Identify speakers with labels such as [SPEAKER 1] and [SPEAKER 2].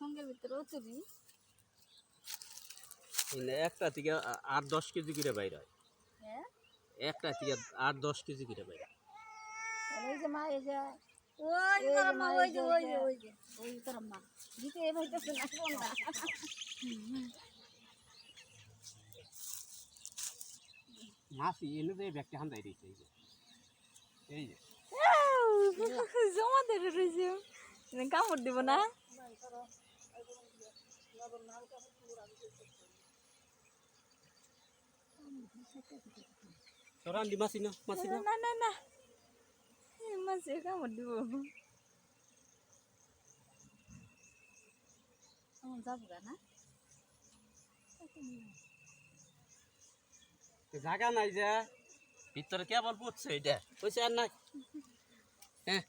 [SPEAKER 1] সঙ্গের ভিতরেও চুরি
[SPEAKER 2] একটা থেকে 8-10 কেজি করে বাইর হয়।
[SPEAKER 1] হ্যাঁ
[SPEAKER 2] একটা থেকে 8-10 কেজি করে বাইর হয়।
[SPEAKER 1] এই যে মা এই যে ওই যে মা ওই যে ওই যে ওই যে ওই তোর মা দিতে ভাইতেছে না কোনটা
[SPEAKER 2] মাছ এনে যে ব্যাগটা হান্দাই দিয়েছে এই যে
[SPEAKER 1] জমা ধরে রয়েছে কামড় দিব না
[SPEAKER 2] সরান দি মাছি না
[SPEAKER 1] না না না মাছে কামড় দিব যাবো না
[SPEAKER 2] জায়গা নাই যে ভিতরে কেবল পড়ছে এটা কইছে আর নাই হ্যাঁ